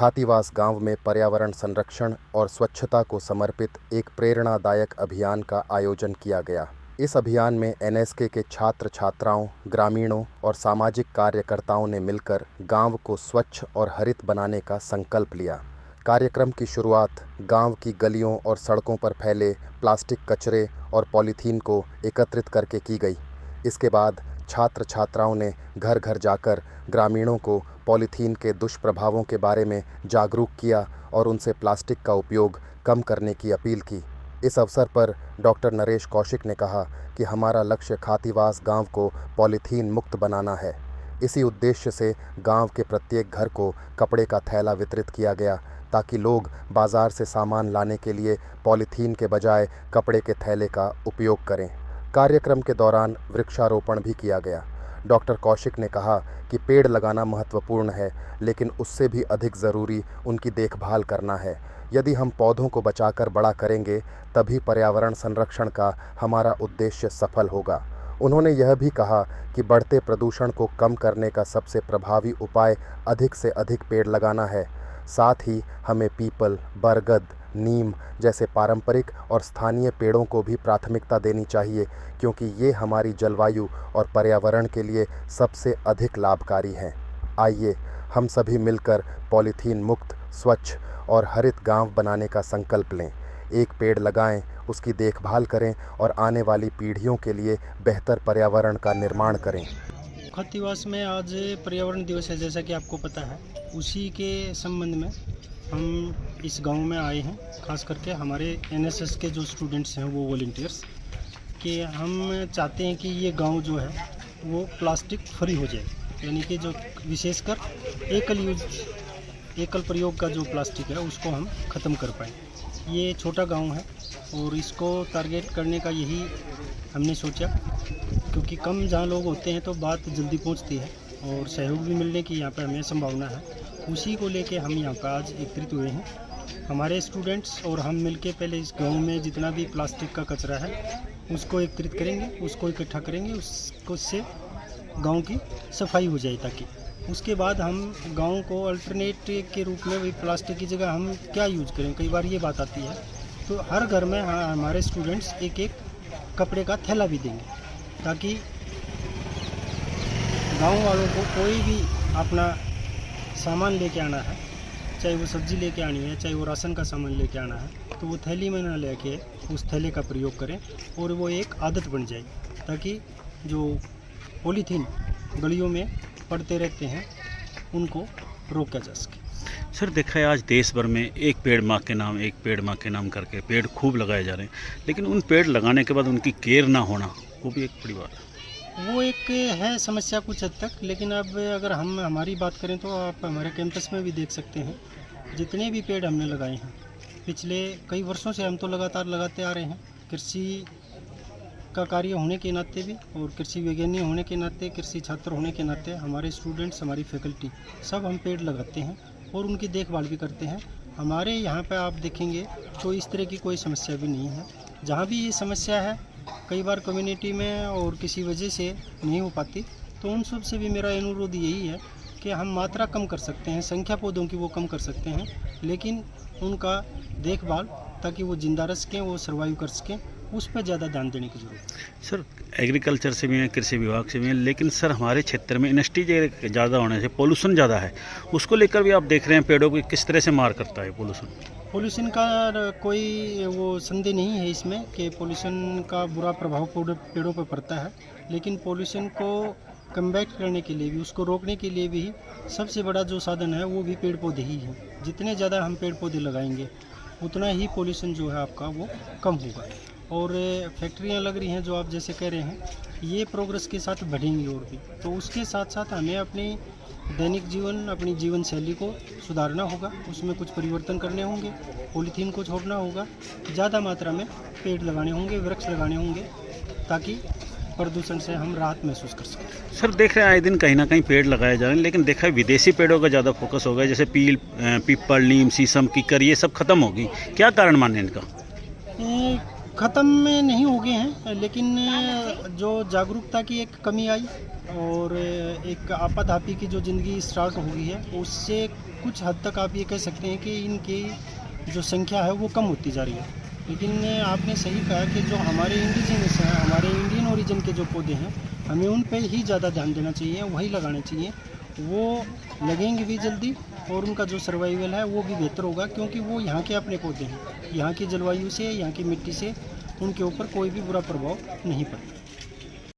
खातीवास गांव में पर्यावरण संरक्षण और स्वच्छता को समर्पित एक प्रेरणादायक अभियान का आयोजन किया गया। इस अभियान में एनएसके के छात्र छात्राओं, ग्रामीणों और सामाजिक कार्यकर्ताओं ने मिलकर गांव को स्वच्छ और हरित बनाने का संकल्प लिया। कार्यक्रम की शुरुआत गांव की गलियों और सड़कों पर फैले प्लास्टिक कचरे और पॉलीथीन को एकत्रित करके की गई। इसके बाद छात्र छात्राओं ने घर घर जाकर ग्रामीणों को पॉलीथीन के दुष्प्रभावों के बारे में जागरूक किया और उनसे प्लास्टिक का उपयोग कम करने की अपील की। इस अवसर पर डॉक्टर नरेश कौशिक ने कहा कि हमारा लक्ष्य खातीवास गांव को पॉलीथीन मुक्त बनाना है। इसी उद्देश्य से गांव के प्रत्येक घर को कपड़े का थैला वितरित किया गया ताकि लोग बाजार से सामान लाने के लिए पॉलीथीन के बजाय कपड़े के थैले का उपयोग करें। कार्यक्रम के दौरान वृक्षारोपण भी किया गया। डॉक्टर कौशिक ने कहा कि पेड़ लगाना महत्वपूर्ण है, लेकिन उससे भी अधिक ज़रूरी उनकी देखभाल करना है। यदि हम पौधों को बचाकर बड़ा करेंगे तभी पर्यावरण संरक्षण का हमारा उद्देश्य सफल होगा। उन्होंने यह भी कहा कि बढ़ते प्रदूषण को कम करने का सबसे प्रभावी उपाय अधिक से अधिक पेड़ लगाना है। साथ ही हमें पीपल, बरगद, नीम जैसे पारंपरिक और स्थानीय पेड़ों को भी प्राथमिकता देनी चाहिए, क्योंकि ये हमारी जलवायु और पर्यावरण के लिए सबसे अधिक लाभकारी हैं। आइए हम सभी मिलकर पॉलीथीन मुक्त, स्वच्छ और हरित गांव बनाने का संकल्प लें। एक पेड़ लगाएं, उसकी देखभाल करें और आने वाली पीढ़ियों के लिए बेहतर पर्यावरण का निर्माण करें। खातीवास में आज पर्यावरण दिवस है, जैसा कि आपको पता है। उसी के संबंध में हम इस गांव में आए हैं। खास करके हमारे एनएसएस के जो स्टूडेंट्स हैं, वो वॉलंटियर्स, कि हम चाहते हैं कि ये गांव जो है वो प्लास्टिक फ्री हो जाए, यानी कि जो विशेषकर एकल प्रयोग का जो प्लास्टिक है उसको हम ख़त्म कर पाएँ। ये छोटा गांव है और इसको टारगेट करने का यही हमने सोचा, क्योंकि कम जहाँ लोग होते हैं तो बात जल्दी पहुंचती है और सहयोग भी मिलने की यहाँ पर हमें संभावना है। उसी को लेके हम यहाँ पर आज एकत्रित हुए हैं। हमारे स्टूडेंट्स और हम मिलके पहले इस गांव में जितना भी प्लास्टिक का कचरा है उसको एकत्रित करेंगे, उसको इकट्ठा करेंगे, उससे गांव की सफाई हो जाए, ताकि उसके बाद हम गांव को अल्टरनेट के रूप में वही प्लास्टिक की जगह हम क्या यूज करें। कई बार ये बात आती है, तो हर घर में हमारे स्टूडेंट्स एक एक कपड़े का थैला भी देंगे, ताकि गांव वालों को कोई भी अपना सामान लेके आना है, चाहे वो सब्ज़ी लेके आनी है, चाहे वो राशन का सामान लेके आना है, तो वो थैली में ना लेके उस थैले का प्रयोग करें और वो एक आदत बन जाए, ताकि जो पॉलीथीन गलियों में पड़ते रहते हैं उनको रोका जा सके। सर, देखा है आज देश भर में एक पेड़ माँ के नाम करके पेड़ खूब लगाए जा रहे हैं, लेकिन उन पेड़ लगाने के बाद उनकी केयर ना होना, वो भी एक बड़ी बात है। वो एक है समस्या कुछ हद तक, लेकिन अब अगर हम हमारी बात करें तो आप हमारे कैंपस में भी देख सकते हैं जितने भी पेड़ हमने लगाए हैं पिछले कई वर्षों से, हम तो लगातार लगाते आ रहे हैं। कृषि का कार्य होने के नाते भी और कृषि वैज्ञानिक होने के नाते, कृषि छात्र होने के नाते हमारे स्टूडेंट्स, हमारी फैकल्टी सब हम पेड़ लगाते हैं और उनकी देखभाल भी करते हैं। हमारे यहाँ पे आप देखेंगे तो इस तरह की कोई समस्या भी नहीं है। जहाँ भी ये समस्या है कई बार कम्युनिटी में और किसी वजह से नहीं हो पाती, तो उन सब से भी मेरा अनुरोध यही है कि हम मात्रा कम कर सकते हैं, संख्या पौधों की वो कम कर सकते हैं, लेकिन उनका देखभाल ताकि वो जिंदा रह सकें, वो सर्वाइव कर सकें, उस पर ज़्यादा ध्यान देने की जरूरत है। सर, एग्रीकल्चर से भी हैं, कृषि विभाग से भी हैं, लेकिन सर हमारे क्षेत्र में इंडस्ट्री ज़्यादा होने से पोल्यूशन ज़्यादा है, उसको लेकर भी आप देख रहे हैं पेड़ों को किस तरह से मार करता है पोल्यूशन का कोई वो संदेह नहीं है इसमें कि पोल्यूशन का बुरा प्रभाव पेड़ों पर पड़ता है, लेकिन पोल्यूशन को कम्बैट करने के लिए भी, उसको रोकने के लिए भी सबसे बड़ा जो साधन है वो भी पेड़ पौधे ही हैं। जितने ज़्यादा हम पेड़ पौधे लगाएंगे उतना ही पोल्यूशन जो है आपका वो कम होगा। और फैक्ट्रियाँ लग रही हैं जो आप जैसे कह रहे हैं, ये प्रोग्रेस के साथ बढ़ेंगी और भी, तो उसके साथ साथ हमें अपनी दैनिक जीवन, अपनी जीवन शैली को सुधारना होगा, उसमें कुछ परिवर्तन करने होंगे, पॉलीथीन को छोड़ना होगा, ज़्यादा मात्रा में पेड़ लगाने होंगे, वृक्ष लगाने होंगे, ताकि प्रदूषण से हम राहत महसूस कर सकें। सर, देख रहे हैं आए दिन कहीं ना कहीं पेड़ लगाए जा रहे हैं, लेकिन देखा है विदेशी पेड़ों का ज़्यादा फोकस हो गया, जैसे पीपल, नीम, शीशम, कीकर, ये सब खत्म होगी। क्या कारण माने इनका? ख़त्म नहीं हो गए हैं, लेकिन जो जागरूकता की एक कमी आई और एक आपाधापी की जो ज़िंदगी स्टार्ट हो गई है, उससे कुछ हद तक आप ये कह सकते हैं कि इनकी जो संख्या है वो कम होती जा रही है। लेकिन आपने सही कहा कि जो हमारे इंडिजिनस हैं, हमारे इंडियन ओरिजिन के जो पौधे हैं, हमें उन पे ही ज़्यादा ध्यान देना चाहिए, वही लगाने चाहिए। वो लगेंगे भी जल्दी और उनका जो सर्वाइवल है वो भी बेहतर होगा, क्योंकि वो यहाँ के अपने पौधे हैं। यहाँ की जलवायु से, यहाँ की मिट्टी से उनके ऊपर कोई भी बुरा प्रभाव नहीं पड़ता।